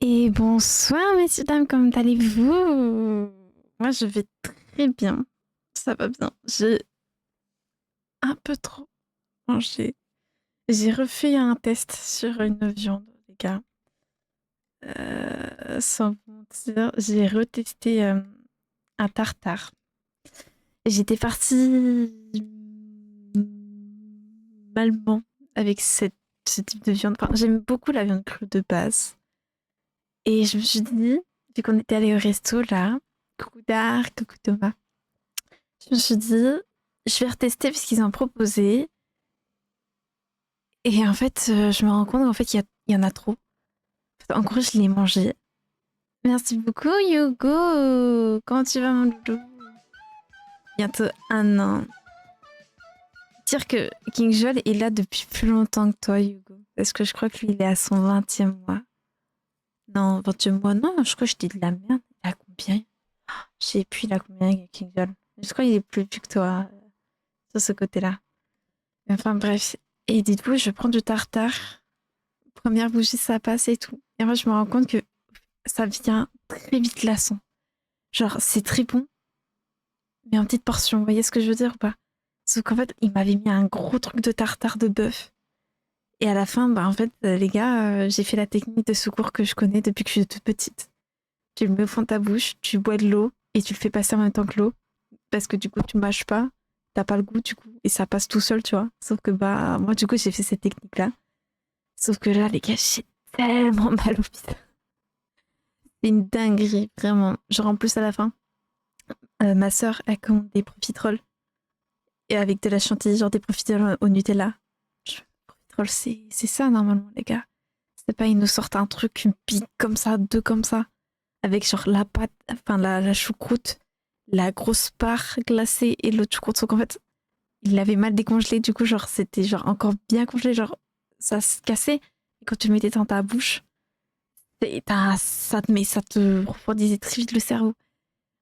Et bonsoir, messieurs, dames, comment allez-vous? Moi, je vais très bien. Ça va bien. J'ai un peu trop mangé. J'ai refait un test sur une viande, les gars. Sans vous mentir, j'ai retesté un tartare. Et j'étais partie malement avec ce type de viande. Enfin, j'aime beaucoup la viande crue de base. Et je me suis dit, vu qu'on était allé au resto là, coucou Dar, coucou Thomas, je me suis dit, je vais retester puisqu'ils ont proposé. Et en fait, je me rends compte qu'en fait, il y en a trop. En gros, je l'ai mangé. Merci beaucoup, Yogo. Comment tu vas, mon loulou? Bientôt un an. Dire que King Joel est là depuis plus longtemps que toi, Hugo. Parce que je crois que lui, il est à son 20e mois. Non, 20e mois, non, je crois que je dis de la merde. Il a combien? Je sais plus, il a combien, King Joel. Je crois qu'il est plus vieux que toi, sur ce côté-là. Enfin, bref. Et dites-vous, je prends du tartare. Première bougie, ça passe et tout. Et moi, je me rends compte que ça vient très vite lassant. Genre, c'est très bon, mais en petite portion. Vous voyez ce que je veux dire ou pas? Sauf qu'en fait, il m'avait mis un gros truc de tartare de bœuf. Et à la fin, bah, en fait, les gars, j'ai fait la technique de secours que je connais depuis que je suis toute petite. Tu le mets au fond de ta bouche, tu bois de l'eau et tu le fais passer en même temps que l'eau. Parce que du coup, tu mâches pas, t'as pas le goût du coup, et ça passe tout seul, tu vois. Sauf que bah, moi, du coup, j'ai fait cette technique-là. Sauf que là, les gars, j'ai tellement mal au bide. C'est une dinguerie, vraiment. Genre, en plus, à la fin, ma sœur, elle commande des profiteroles. Et avec de la chantilly, genre des profiteroles au Nutella. Profiteroles, c'est ça, normalement, les gars. C'est pas, ils nous sortent un truc, une pique comme ça, deux comme ça. Avec genre la pâte, enfin la choucroute, la grosse part glacée et l'autre choucroute. Donc en fait, il l'avait mal décongelé. Du coup, genre, c'était genre encore bien congelé. Genre, ça se cassait. Et quand tu le mettais dans ta bouche, ça te refroidissait très vite le cerveau.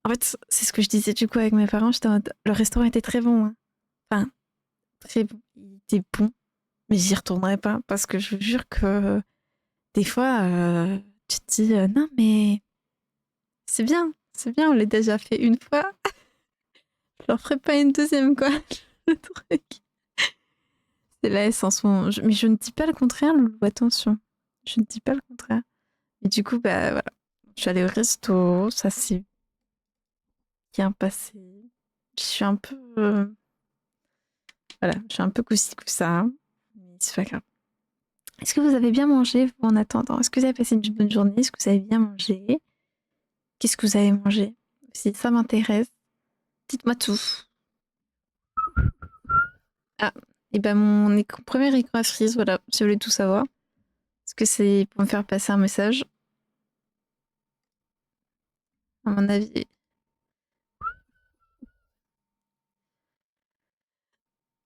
En fait, c'est ce que je disais du coup avec mes parents. J'étais en mode, le restaurant était très bon. Hein. Enfin, très bon. Il était bon. Mais j'y retournerai pas. Parce que je vous jure que des fois, tu te dis, non, mais c'est bien, on l'a déjà fait une fois. Je leur ferai pas une deuxième, quoi. Le truc. C'est la essence. Mais je ne dis pas le contraire, Loulou, attention. Je ne dis pas le contraire. Et du coup, bah voilà. Je suis allée au resto, ça s'est bien passé. Je suis un peu. Voilà, je suis un peu coussi ça. Mais c'est pas grave. Est-ce que vous avez bien mangé, vous, en attendant? Est-ce que vous avez passé une bonne journée? Est-ce que vous avez bien mangé? Qu'est-ce que vous avez mangé? Si ça m'intéresse, dites-moi tout. Ah, et ben premier écran à frise, voilà, si vous voulez tout savoir. Est-ce que c'est pour me faire passer un message? À mon avis.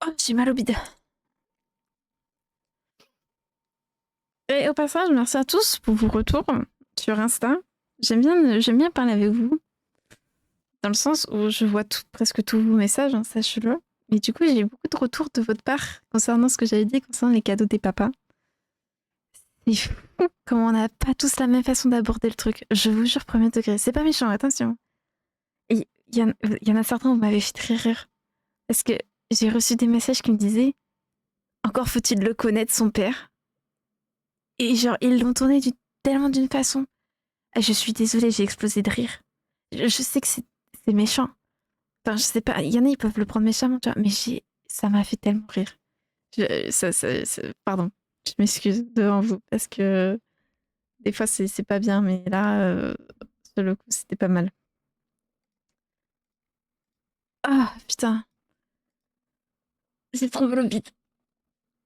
Oh, j'ai mal au bide. Et au passage, merci à tous pour vos retours sur Insta. J'aime bien parler avec vous, dans le sens où je vois presque tous vos messages, hein, sachez-le. Mais du coup, j'ai eu beaucoup de retours de votre part concernant ce que j'avais dit concernant les cadeaux des papas. C'est fou comment on n'a pas tous la même façon d'aborder le truc. Je vous jure, premier degré. C'est pas méchant, attention. Et il y en a certains, vous m'avez fait très rire. Parce que j'ai reçu des messages qui me disaient encore faut-il le connaître, son père. Et genre, ils l'ont tourné tellement d'une façon. Ah, je suis désolée, j'ai explosé de rire. Je sais que c'est méchant. Enfin, je sais pas, il y en a, ils peuvent le prendre méchamment, tu vois, mais ça m'a fait tellement rire. Pardon, je m'excuse devant vous parce que des fois c'est pas bien, mais là, sur le coup, c'était pas mal. Ah, putain, j'ai trop mal au bide.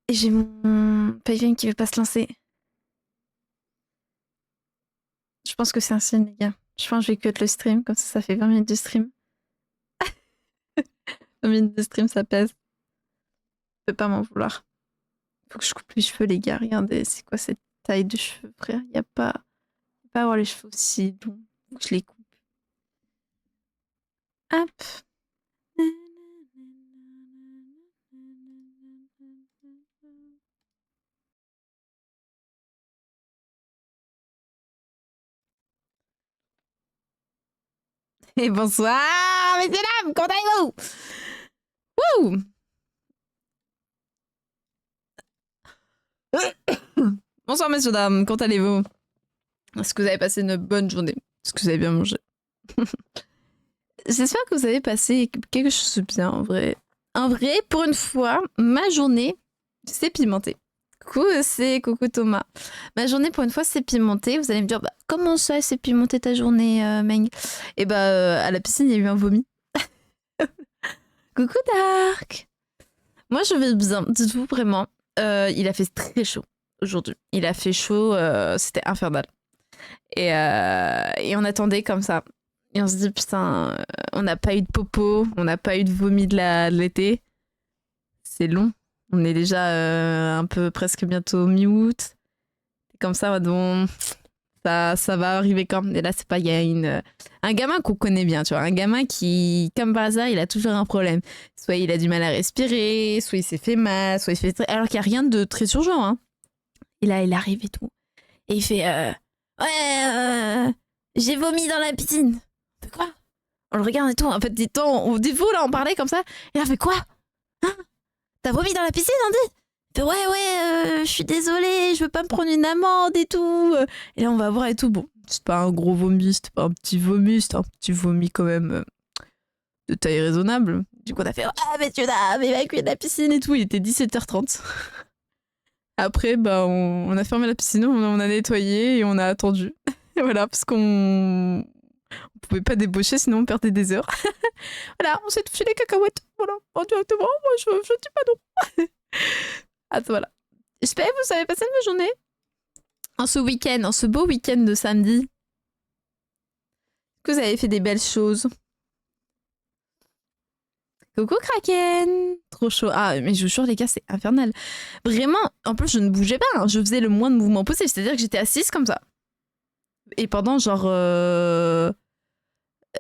Et j'ai mon Payvane qui veut pas se lancer. Je pense que c'est un signe, les gars. Je pense que je vais cut le stream, comme ça fait 20 minutes de stream. 20 minutes de stream, ça passe. Je peux pas m'en vouloir. Faut que je coupe les cheveux, les gars. Regardez, c'est quoi cette taille de cheveux, frère? Y a pas, pas avoir les cheveux aussi longs. Faut que je les coupe. Hop. Et bonsoir, messieurs dames, comment allez-vous? Wouh! Bonsoir, messieurs dames, comment allez-vous? Est-ce que vous avez passé une bonne journée? Est-ce que vous avez bien mangé? J'espère que vous avez passé quelque chose de bien, en vrai. En vrai, pour une fois, ma journée, c'est pimenté. Coucou Thomas. Ma journée, pour une fois, c'est pimenté. Vous allez me dire, bah, comment ça, c'est pimenté ta journée, Meng? Et bah, à la piscine, il y a eu un vomi. Coucou Dark. Moi, je vais bien, dites-vous vraiment. Il a fait très chaud aujourd'hui. Il a fait chaud, c'était infernal. Et on attendait comme ça. Et on se dit, putain, on n'a pas eu de popo, on n'a pas eu de vomi de l'été. C'est long. On est déjà un peu presque bientôt mi-août. Comme ça, donc, ça va arriver quand. Et là, c'est pas, il y a un gamin qu'on connaît bien, tu vois. Un gamin qui, comme par hasard, il a toujours un problème. Soit il a du mal à respirer, soit il s'est fait mal, soit il fait... Alors qu'il n'y a rien de très urgent, hein. Et là, il arrive et tout. Et il fait, ouais, j'ai vomi dans la piscine. De quoi? On le regarde et tout. En fait, des temps, au défaut, là, on parlait comme ça. Et là, on fait quoi? Hein? T'as vomi dans la piscine, Andy? Il fait, ouais, je suis désolée, je veux pas me prendre une amende et tout. Et là, on va voir et tout. Bon, c'est pas un gros vomi, c'est pas un petit vomi, c'est un petit vomi quand même de taille raisonnable. Du coup, on a fait, ah, messieurs, dames, évacuez de la piscine et tout. Il était 17h30. Après, bah, on a fermé la piscine, on a nettoyé et on a attendu. Et voilà, parce qu'on pouvait pas débaucher, sinon on perdait des heures. Voilà, on s'est touché les cacahuètes. Voilà, indirectement, moi je dis pas non. Attends, voilà. J'espère que vous avez passé une bonne journée. En ce week-end, en ce beau week-end de samedi. Que vous avez fait des belles choses. Coucou Kraken! Trop chaud. Ah, mais je vous jure, les gars, c'est infernal. Vraiment, en plus, je ne bougeais pas. Hein. Je faisais le moins de mouvements possible. C'est-à-dire que j'étais assise comme ça. Et pendant genre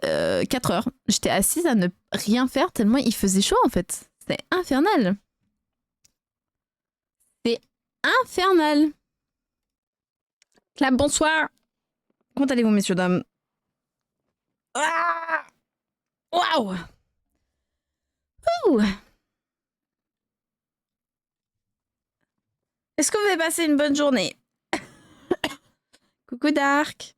4 heures, j'étais assise à ne rien faire tellement il faisait chaud en fait. C'était infernal. C'est infernal. Là, bonsoir. Comment allez-vous, messieurs, dames? Ah, waouh! Ouh. Est-ce que vous avez passé une bonne journée? Coucou Dark.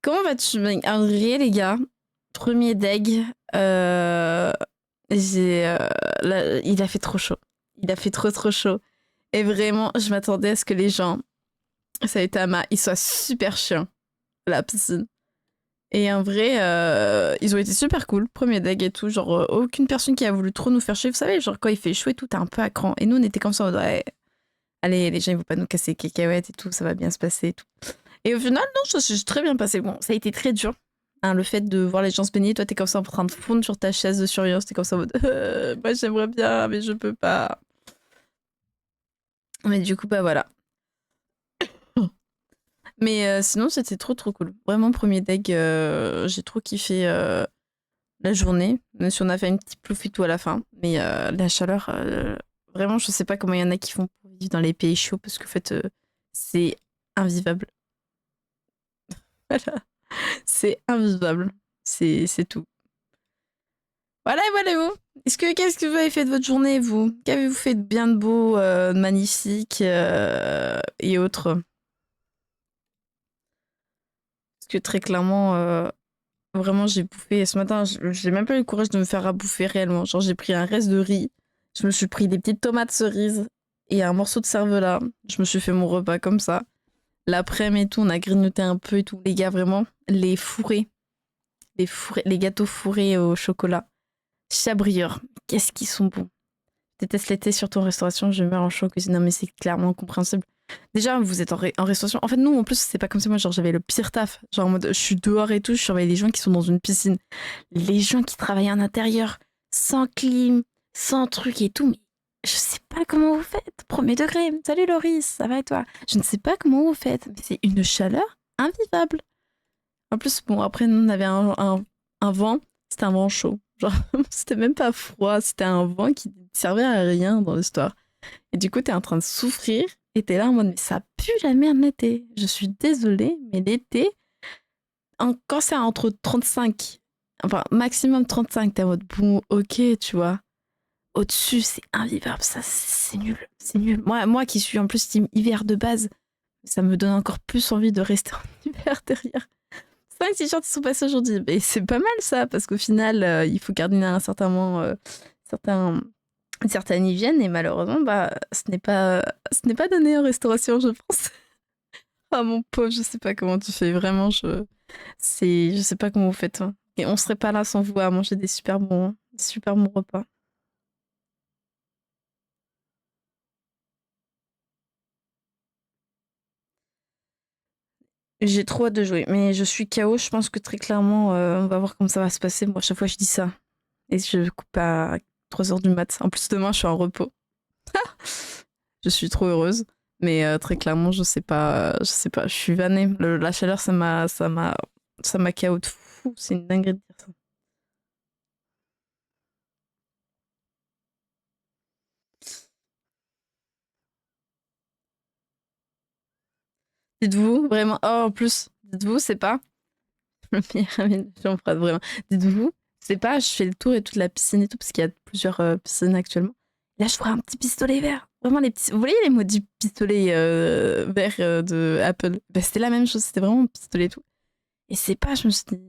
Comment vas-tu? En vrai, les gars, premier deg, il a fait trop chaud. Il a fait trop chaud. Et vraiment, je m'attendais à ce que les gens, ça a été ils soient super chiants à la piscine. Et en vrai, ils ont été super cool. Premier deg et tout. Genre, aucune personne qui a voulu trop nous faire chier. Vous savez, genre, quand il fait chaud et tout, t'es un peu à cran. Et nous, on était comme ça, on ouais, allez, les gens, ils vont pas nous casser les cacahuètes et tout, ça va bien se passer et tout. Et au final, non, ça s'est très bien passé. Bon, ça a été très dur. Hein, le fait de voir les gens se baigner, toi, t'es comme ça en train de fondre sur ta chaise de surveillance. T'es comme ça en mode, moi, j'aimerais bien, mais je peux pas. Mais du coup, bah voilà. Mais sinon, c'était trop cool. Vraiment, premier deg, j'ai trop kiffé la journée. Même si on a fait une petite ploufie tout à la fin. Mais la chaleur, vraiment, je sais pas comment il y en a qui font pour vivre dans les pays chauds parce qu'en fait, c'est invivable. Voilà. C'est invivable. C'est tout. Voilà. Qu'est-ce que vous avez fait de votre journée, vous? Qu'avez-vous fait de bien de beau, de magnifique et autres? Parce que très clairement, vraiment, j'ai bouffé. Ce matin, j'ai même pas eu le courage de me faire à bouffer réellement. Genre, j'ai pris un reste de riz, je me suis pris des petites tomates cerises et un morceau de cervelas. Je me suis fait mon repas comme ça. L'après-midi et tout, on a grignoté un peu et tout. Les gars, vraiment, les gâteaux fourrés au chocolat. Chabrieur, qu'est-ce qu'ils sont bons. Je déteste l'été, surtout en restauration, je meurs en chaud en cuisine. Non, mais c'est clairement compréhensible. Déjà, vous êtes en restauration. En fait, nous, en plus, c'est pas comme ça. Moi, genre, j'avais le pire taf. Genre, en mode, je suis dehors et tout, je surveille les gens qui sont dans une piscine. Les gens qui travaillent en intérieur, sans clim, sans truc et tout. Mais je sais pas comment vous faites. Premier degré. Salut Loris, ça va et toi? Je ne sais pas comment vous faites. Mais c'est une chaleur invivable. En plus, bon, après, nous, on avait un vent. C'était un vent chaud. Genre, c'était même pas froid. C'était un vent qui servait à rien dans l'histoire. Et du coup, t'es en train de souffrir. Et t'es là en mode, mais ça pue la merde l'été. Je suis désolée, mais l'été, quand c'est entre 35, enfin maximum 35, t'es en mode bon, ok, tu vois. Au-dessus, c'est invivable, ça, c'est nul, c'est nul. Moi qui suis en plus team hiver de base, ça me donne encore plus envie de rester en hiver derrière. 5 t-shirts qui sont passés aujourd'hui, mais c'est pas mal ça, parce qu'au final, il faut garder un certain moment, certaines hygiènes, et malheureusement, bah, ce n'est pas donné en restauration, je pense. Ah mon pauvre, je sais pas comment tu fais, vraiment, je sais pas comment vous faites, hein. Et on serait pas là sans vous à manger des super bons repas. J'ai trop hâte de jouer, mais je suis KO, je pense que très clairement, on va voir comment ça va se passer. Moi, à chaque fois, je dis ça. Et je coupe à 3 heures du mat. En plus, demain, je suis en repos. Je suis trop heureuse. Mais très clairement, je sais pas, je suis vannée. La chaleur, ça m'a KO de fou. C'est une dinguerie de dire ça. Dites-vous, vraiment, oh, en plus, dites-vous, c'est pas le meilleur ami de Jean-Fred, vraiment. Dites-vous, c'est pas, je fais le tour et toute la piscine et tout, parce qu'il y a plusieurs piscines actuellement. Là, je vois un petit pistolet vert. Vraiment, les petits. Vous voyez les maudits pistolets verts de Apple? Bah, c'était la même chose, c'était vraiment un pistolet et tout. Et c'est pas, je me suis dit,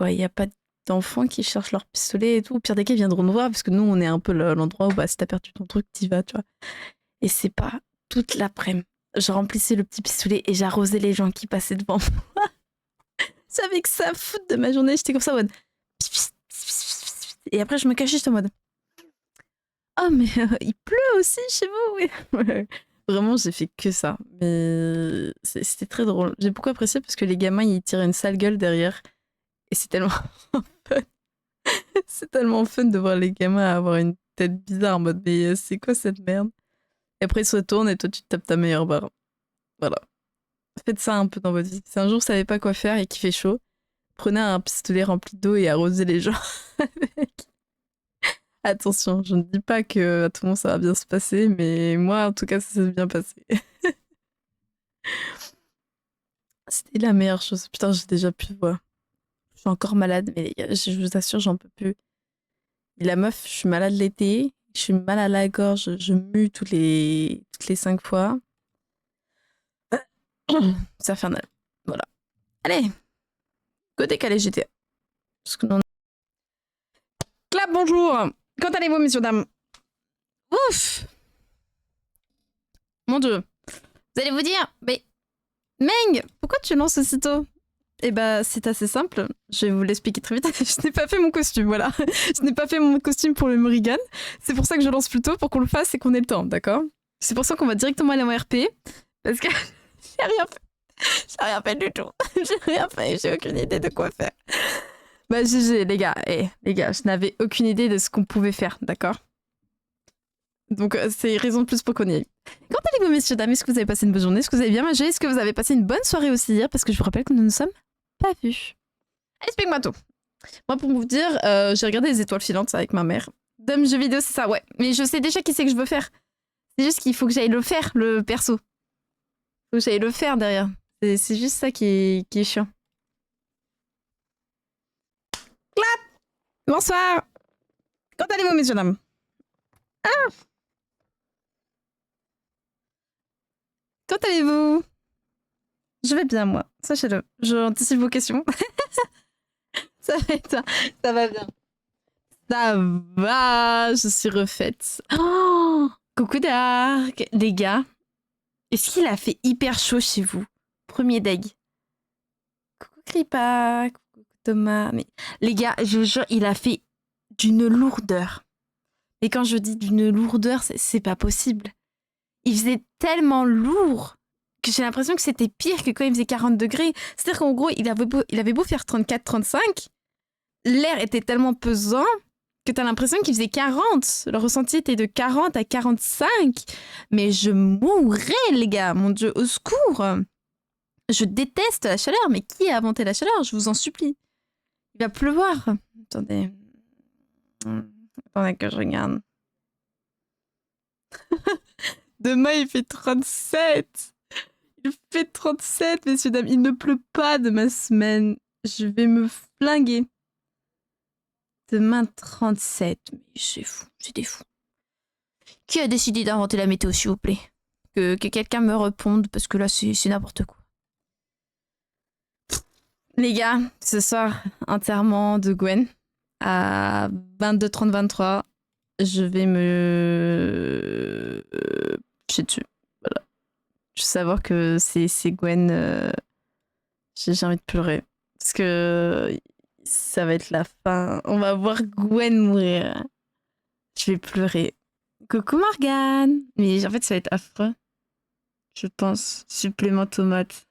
ouais, il n'y a pas d'enfants qui cherchent leur pistolet et tout. Au pire des cas, ils viendront nous voir, parce que nous, on est un peu l'endroit où, bah, si t'as perdu ton truc, t'y vas, tu vois. Et c'est pas toute l'après-midi. Je remplissais le petit pistolet et j'arrosais les gens qui passaient devant moi. J'avais que ça à foutre de ma journée. J'étais comme ça en mode. Et après, je me cachais, j'étais en mode. Oh, mais il pleut aussi chez vous. Oui. Vraiment, j'ai fait que ça. Mais c'était très drôle. J'ai beaucoup apprécié parce que les gamins, ils tiraient une sale gueule derrière. Et c'est tellement fun. C'est tellement fun de voir les gamins avoir une tête bizarre en mode, mais c'est quoi cette merde? Et après, ils se retournent et toi, tu te tapes ta meilleure barre. Voilà. Faites ça un peu dans votre vie. Si un jour vous savez pas quoi faire et qu'il fait chaud, prenez un pistolet rempli d'eau et arrosez les gens avec. Attention, je ne dis pas que à tout le monde ça va bien se passer, mais moi en tout cas ça s'est bien passé. C'était la meilleure chose. Putain, j'ai déjà plus de voix. Je suis encore malade, mais les gars, je vous assure, j'en peux plus. La meuf, je suis malade l'été, je suis mal à la gorge, je mue toutes les 5 fois. C'est infernal. Voilà. Allez, go décalé GTA. Parce que non. Clap, bonjour. Quand allez-vous, messieurs, dames? Ouf. Mon dieu. Vous allez vous dire, mais Meng, pourquoi tu lances aussitôt? Eh bah, c'est assez simple. Je vais vous l'expliquer très vite. Je n'ai pas fait mon costume, voilà. Je n'ai pas fait mon costume pour le Morrigan. C'est pour ça que je lance plus tôt, pour qu'on le fasse et qu'on ait le temps, d'accord? C'est pour ça qu'on va directement aller en RP. Parce que j'ai rien fait. J'ai rien fait du tout. J'ai rien fait. J'ai aucune idée de quoi faire. Bah, GG, les gars. Les gars, je n'avais aucune idée de ce qu'on pouvait faire, d'accord? Donc, c'est raison de plus pour qu'on y aille. Quand allez-vous, messieurs, dames? Est-ce que vous avez passé une bonne journée? Est-ce que vous avez bien mangé? Est-ce que vous avez passé une bonne soirée aussi hier? Parce que je vous rappelle que nous ne sommes pas vus. Explique-moi tout. Moi, pour vous dire, j'ai regardé les étoiles filantes avec ma mère. Dame jeux vidéo, c'est ça, ouais. Mais je sais déjà qui c'est que je veux faire. C'est juste qu'il faut que j'aille le faire, le perso. Faut que j'aille le faire derrière. C'est juste ça qui est chiant. Clap! Bonsoir! Quand allez-vous, messieurs, dames? Ah! Quand allez-vous? Je vais bien, moi. Sachez-le. Je anticipe vos questions. Ça va être... Ça va bien. Ça va, je suis refaite. Oh, coucou Dark. Les gars, est-ce qu'il a fait hyper chaud chez vous? Premier deg. Coucou Kripa, coucou Thomas. Mais les gars, je vous jure, il a fait d'une lourdeur. Et quand je dis d'une lourdeur, c'est pas possible. Il faisait tellement lourd que j'ai l'impression que c'était pire que quand il faisait 40 degrés. C'est-à-dire qu'en gros, il avait beau faire 34-35, l'air était tellement pesant que t'as l'impression qu'il faisait 40. Le ressenti était de 40 à 45. Mais je mourrais, les gars. Mon Dieu, au secours. Je déteste la chaleur. Mais qui a inventé la chaleur? Je vous en supplie. Il va pleuvoir. Attendez. Attendez que je regarde. Demain, il fait 37. Il fait 37, messieurs, dames. Il ne pleut pas de ma semaine. Je vais me flinguer. Demain 37. Mais c'est fou, c'est des fous. Qui a décidé d'inventer la météo, s'il vous plaît? Que quelqu'un me réponde, parce que là, c'est n'importe quoi. Les gars, ce soir, enterrement de Gwen. À 22h30, 23, je vais me picher dessus. Voilà. Je veux savoir que c'est Gwen. J'ai envie de pleurer. Parce que ça va être la fin. On va voir Gwen mourir. Je vais pleurer. Coucou Morgane. Mais en fait, ça va être affreux. Je pense. Supplément tomate.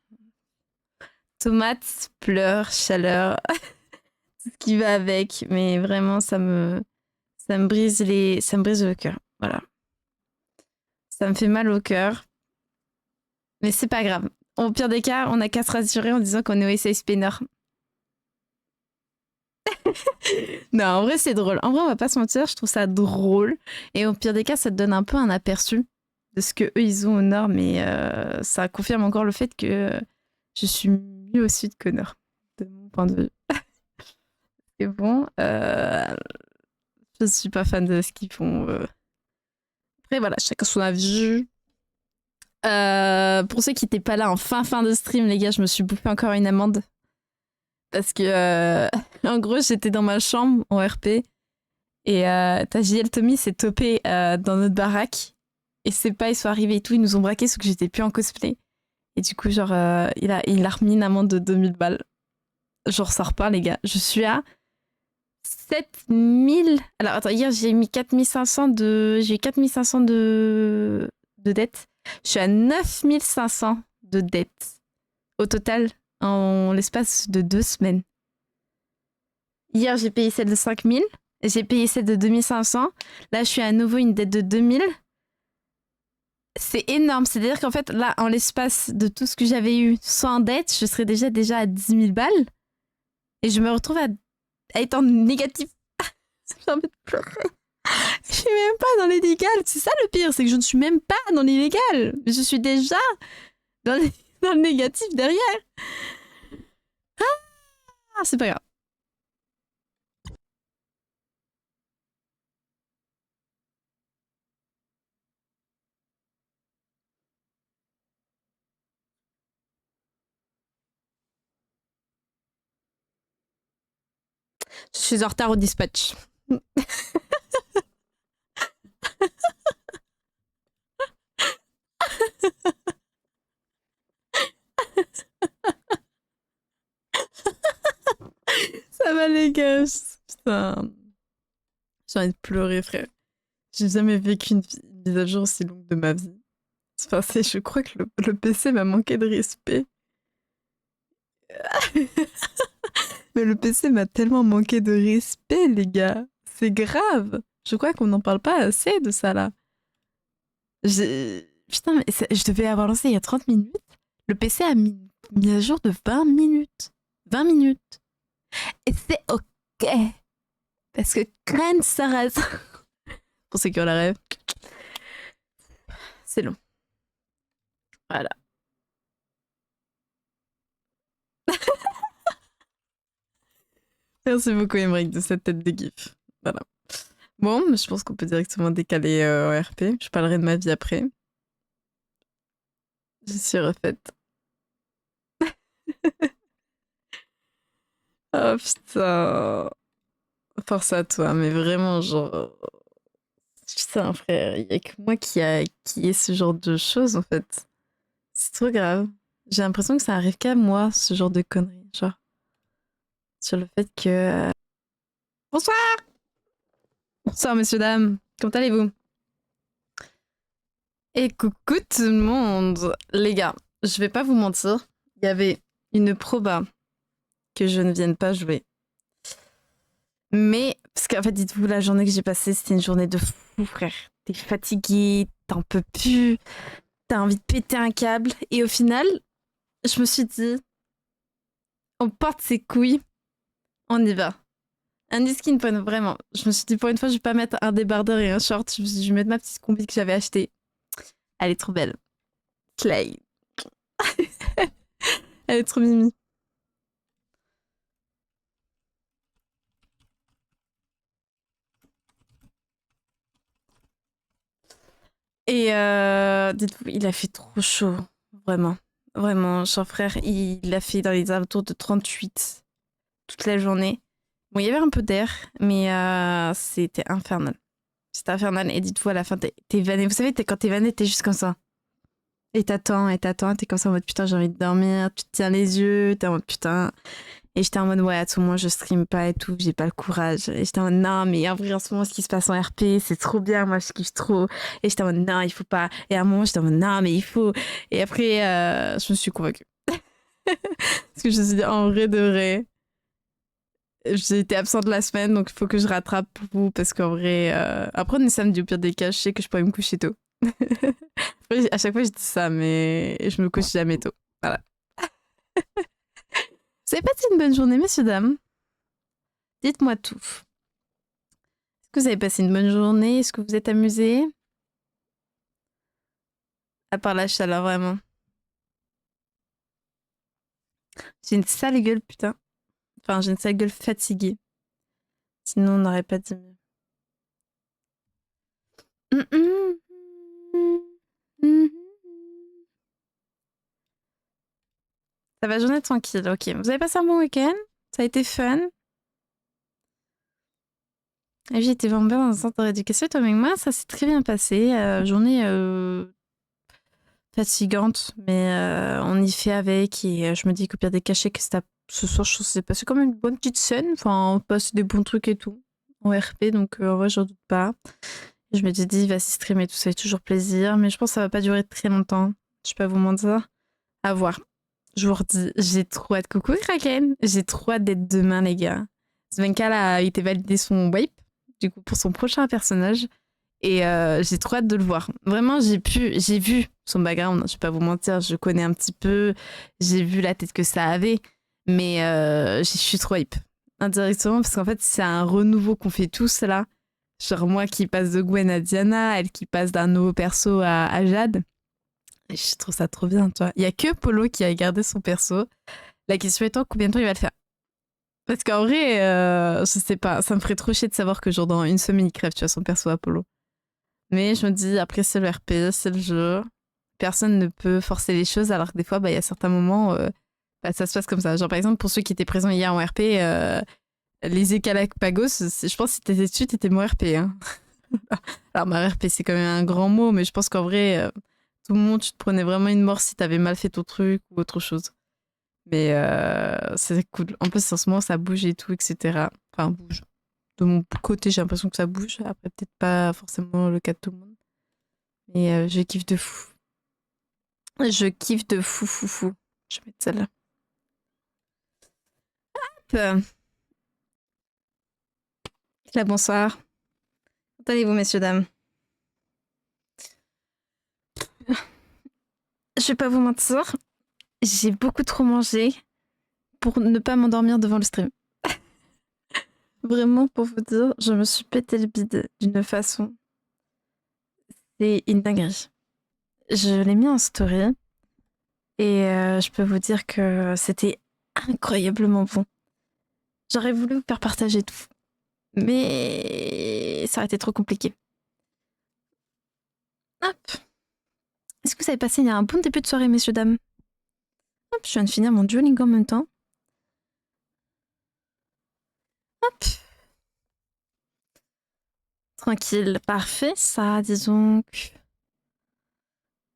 Tomate, pleurs, chaleur. Tout ce qui va avec. Mais vraiment, ça me brise le cœur. Voilà. Ça me fait mal au cœur. Mais c'est pas grave. Au pire des cas, on a qu'à se rassurer en disant qu'on est au SASP Nord. Non, en vrai, c'est drôle. En vrai, on va pas se mentir, je trouve ça drôle. Et au pire des cas, ça te donne un peu un aperçu de ce que eux ils ont au Nord. Mais ça confirme encore le fait que je suis mieux au Sud qu'au Nord, de mon point de vue. Et bon, je suis pas fan de ce qu'ils font. Après, voilà, chacun son avis. Pour ceux qui n'étaient pas là en fin de stream, les gars, je me suis bouffé encore une amende. Parce que, en gros, j'étais dans ma chambre en RP et t'as JL Tommy s'est topé dans notre baraque. Et ses pas, ils sont arrivés et tout, ils nous ont braqué sauf que j'étais plus en cosplay. Et du coup, genre, il a remis une amende de 2000 balles. Je ressors pas, les gars. Je suis à 7000. Alors, attends, hier, j'ai mis 4500 de. J'ai eu 4500 de dettes. Je suis à 9500 de dettes. Au total, en l'espace de 2 semaines. Hier, j'ai payé celle de 5000. J'ai payé celle de 2500. Là, je suis à nouveau une dette de 2000. C'est énorme. C'est-à-dire qu'en fait, là, en l'espace de tout ce que j'avais eu sans dette, je serais déjà à 10 000 balles. Et je me retrouve à être en négatif. J'ai envie de pleurer. Je suis même pas dans l'illégal. C'est ça le pire, c'est que je ne suis même pas dans l'illégal. Je suis déjà dans le négatif derrière. Ah, c'est pas grave. Je suis en retard au dispatch. Ça va les gars. Putain. J'ai envie de pleurer, frère. J'ai jamais vécu une mise à jour aussi longue de ma vie. Enfin, je crois que le PC m'a manqué de respect. Mais le PC m'a tellement manqué de respect, les gars. C'est grave. Je crois qu'on n'en parle pas assez de ça, là. Putain, mais je devais avoir lancé il y a 30 minutes. Le PC a mis à jour de 20 minutes. 20 minutes. Et c'est OK. Parce que graine s'arrête. Pour ceux qui ont la rêve. C'est long. Voilà. Merci beaucoup, Emmerich, de cette tête de gif. Voilà. Bon, je pense qu'on peut directement décaler en RP. Je parlerai de ma vie après. Je suis refaite. Oh putain. Force à toi, mais vraiment, genre. Putain, frère, il y a que moi qui ait ce genre de choses, en fait. C'est trop grave. J'ai l'impression que ça arrive qu'à moi, ce genre de conneries. Genre, sur le fait que. Bonsoir! Bonsoir, messieurs, dames. Comment allez-vous? Et coucou tout le monde! Les gars, je vais pas vous mentir, il y avait une proba que je ne vienne pas jouer. Mais, parce qu'en fait, dites-vous, la journée que j'ai passée, c'était une journée de fou, frère. T'es fatigué, t'en peux plus, t'as envie de péter un câble. Et au final, je me suis dit, on porte ses couilles, on y va. Un skin point, vraiment. Je me suis dit, pour une fois, je vais pas mettre un débardeur et un short. Je me suis dit, je vais mettre ma petite combi que j'avais achetée. Elle est trop belle. Clay. Elle est trop mimi. Et dites-vous, il a fait trop chaud, vraiment. Vraiment, genre frère, il a fait dans les alentours de 38 toute la journée. Bon, il y avait un peu d'air, mais c'était infernal. C'était infernal. Et dites-vous, à la fin, t'es vanné. Vous savez, quand t'es vanné, t'es juste comme ça. Et t'attends, t'es comme ça en mode putain, j'ai envie de dormir, tu te tiens les yeux, t'es en mode putain. Et j'étais en mode ouais, à tout moment, je stream pas et tout, j'ai pas le courage. Et j'étais en mode non, mais en vrai, en ce moment, ce qui se passe en RP, c'est trop bien, moi, je kiffe trop. Et j'étais en mode non, il faut pas. Et à un moment, j'étais en mode non, mais il faut. Et après, je me suis convaincue. Parce que je me suis dit, en vrai de vrai, j'ai été absente la semaine, donc il faut que je rattrape pour vous, parce qu'en vrai, après, on est samedi, au pire des cas, je sais que je pourrais me coucher tôt. Après, à chaque fois, je dis ça, mais je me couche jamais tôt. Voilà. Vous avez passé une bonne journée, messieurs, dames? Dites-moi tout. Est-ce que vous avez passé une bonne journée? Est-ce que vous êtes amusés? À part la chaleur, vraiment. J'ai une sale gueule, putain. Enfin, j'ai une sale gueule fatiguée. Sinon, on n'aurait pas dit mieux. Ça va, journée tranquille, ok. Vous avez passé un bon week-end? Ça a été fun? J'ai été vraiment bien dans un centre de rééducation, toi, avec moi, ça s'est très bien passé. Journée fatigante, mais on y fait avec. Et je me dis qu'au pire des cachets, que ce soir, je s'est passé comme une bonne petite scène. Enfin, on passe des bons trucs et tout en RP, donc en vrai, j'en doute pas. Je me suis dit, vas-y, streamer, tout ça fait toujours plaisir, mais je pense que ça va pas durer très longtemps. Je peux pas vous mentir. À voir. Je vous redis, j'ai trop hâte. Coucou Kraken, j'ai trop hâte d'être demain, les gars. Svenka là, a été validé son wipe, du coup, pour son prochain personnage. Et j'ai trop hâte de le voir. Vraiment, j'ai vu son background, je vais pas vous mentir, je connais un petit peu, j'ai vu la tête que ça avait, mais je suis trop hype. Indirectement, parce qu'en fait, c'est un renouveau qu'on fait tous là. Genre moi qui passe de Gwen à Diana, elle qui passe d'un nouveau perso à Jade. Et je trouve ça trop bien, tu vois. Il y a que Polo qui a gardé son perso. La question étant, combien de temps il va le faire? Parce qu'en vrai, je sais pas, ça me ferait trop chier de savoir que genre dans une semaine il crève, tu vois, son perso Apollo. Mais je me dis, après c'est le RP, c'est le jeu. Personne ne peut forcer les choses, alors que des fois, bah, il y a certains moments, bah, ça se passe comme ça. Genre par exemple, pour ceux qui étaient présents hier en RP, les Écalacpagos, je pense que si t'étais dessus, t'étais mon RP. Hein. Alors ma RP, c'est quand même un grand mot, mais je pense qu'en vrai, tout le monde, tu te prenais vraiment une mort si t'avais mal fait ton truc ou autre chose. Mais c'est cool. En plus, en ce moment, ça bouge et tout, etc. Enfin, bouge. De mon côté, j'ai l'impression que ça bouge. Après, peut-être pas forcément le cas de tout le monde. Mais je kiffe de fou. Je kiffe de fou, fou, fou. Je vais mettre celle-là. Hop. Là, bonsoir. Comment allez-vous, messieurs, dames? Je vais pas vous mentir. J'ai beaucoup trop mangé pour ne pas m'endormir devant le stream. Vraiment, pour vous dire, je me suis pété le bide d'une façon. C'est une dinguerie. Je l'ai mis en story et je peux vous dire que c'était incroyablement bon. J'aurais voulu vous faire partager tout, mais ça aurait été trop compliqué. Hop. Est-ce que vous avez passé un bon début de soirée, messieurs, dames? Hop, je viens de finir mon Duolingo en même temps. Hop. Tranquille, parfait. Ça, disons que...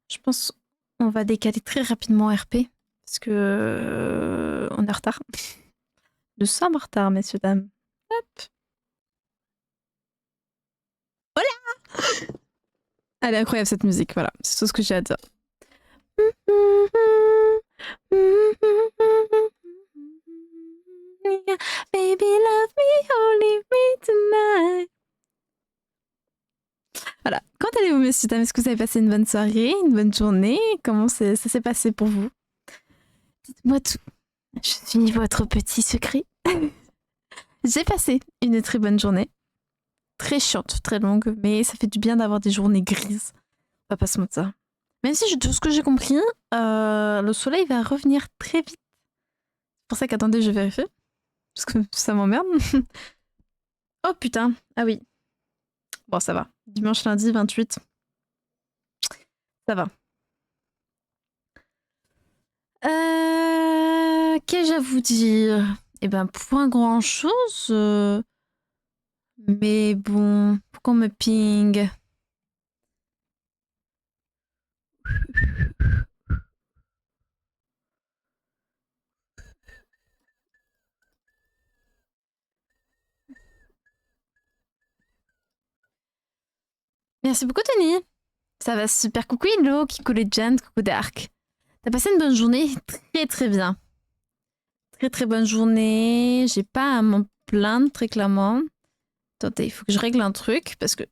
Je pense on va décaler très rapidement RP, parce que on est en retard. Nous sommes en retard, messieurs, dames. Hop. Elle est incroyable cette musique, voilà. C'est tout ce que j'ai à dire. Baby, love me or leave me tonight. Voilà. Quand allez-vous, messieurs, dames? Est-ce que vous avez passé une bonne soirée, une bonne journée? Comment ça s'est passé pour vous? Dites-moi tout. Je suis votre petit secret. J'ai passé une très bonne journée. Très chiante, très longue, mais ça fait du bien d'avoir des journées grises. On va pas se mentir. Même si, de ce que j'ai compris, le soleil va revenir très vite. C'est pour ça qu'attendez, je vérifie. Parce que ça m'emmerde. Oh putain, ah oui. Bon, ça va. Dimanche, lundi, 28. Ça va. Qu'ai-je à vous dire? Eh ben, point grand-chose. Mais bon, pourquoi on me ping? Merci beaucoup, Tony. Ça va super. Coucou Hello, coucou Legend, coucou Dark. T'as passé une bonne journée? Très très bien. Très très bonne journée. J'ai pas à m'en plaindre très clairement. Attendez, il faut que je règle un truc parce que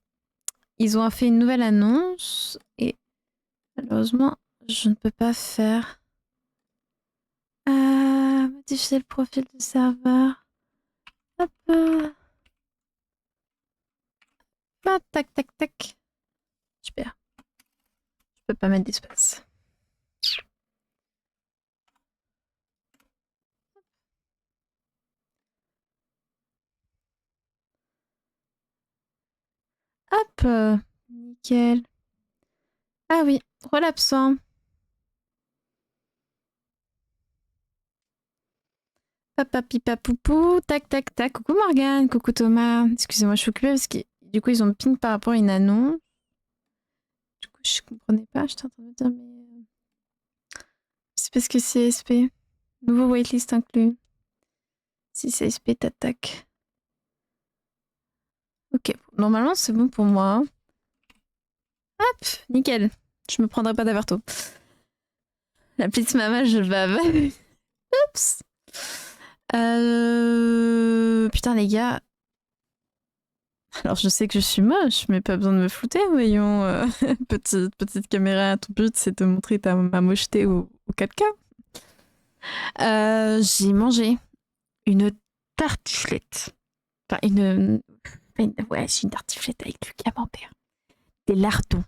ils ont fait une nouvelle annonce et malheureusement, je ne peux pas faire. Modifier le profil du serveur. Hop. Ah, tac, tac, tac. Super. Je peux pas mettre d'espace. Hop. Nickel. Ah oui, rôle absent. Papa pipa poupou, tac tac tac. Coucou Morgane, coucou Thomas. Excusez-moi, je suis occupée parce que du coup ils ont me ping par rapport à une annonce. Du coup je comprenais pas, j'étais en train de me dire mais... C'est parce que c'est SP. Nouveau waitlist inclus. Si c'est SP, t'attaques. Ok, normalement c'est bon pour moi. Hop, nickel. Je me prendrai pas d'averto. La petite maman, je bave. Oups. Putain les gars. Alors je sais que je suis moche, mais pas besoin de me flouter, voyons. Petite caméra, ton but c'est de montrer ma mocheté au 4K. J'ai mangé une tartiflette. Enfin, ouais, c'est une tartiflette avec du camembert, des lardons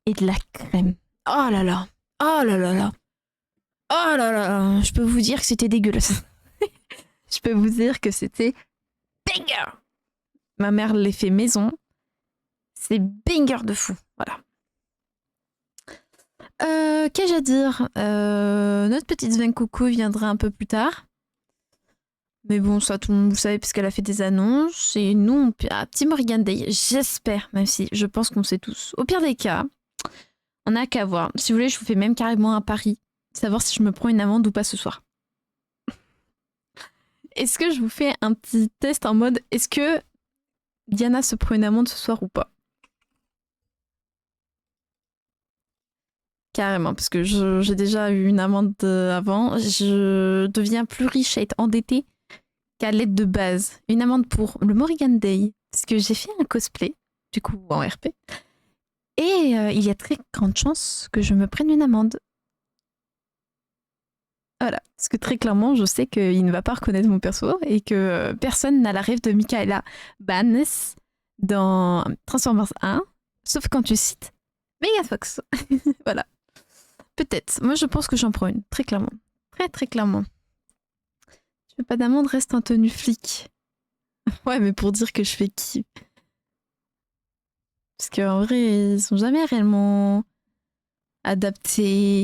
et de la crème. Oh là là. Oh là là là. Oh là là. Je peux vous dire que c'était dégueulasse. Je peux vous dire que c'était banger. Ma mère les fait maison. C'est banger de fou. Voilà. Qu'ai-je à dire? Notre petite Sven Coco viendra un peu plus tard. Mais bon, ça, tout le monde, vous savez, parce qu'elle a fait des annonces. Et nous, petit Morgan Day, j'espère, même si je pense qu'on sait tous. Au pire des cas, on n'a qu'à voir. Si vous voulez, je vous fais même carrément un pari. Savoir si je me prends une amende ou pas ce soir. Est-ce que je vous fais un petit test en mode, est-ce que Diana se prend une amende ce soir ou pas? Carrément, parce que j'ai déjà eu une amende avant. Je deviens plus riche à être endettée qu'à l'aide de base. Une amende pour le Morrigan Day, parce que j'ai fait un cosplay, du coup en RP. Et il y a très grande chance que je me prenne une amende. Voilà, parce que très clairement, je sais qu'il ne va pas reconnaître mon perso et que personne n'a la rêve de Michaela Bannes dans Transformers 1, sauf quand tu cites Megafox. Voilà. Peut-être. Moi, je pense que j'en prends une, très clairement. Très, très clairement. Je veux pas d'amende, reste en tenue flic. Ouais, mais pour dire que je fais qui? Parce qu'en vrai, ils sont jamais réellement adaptés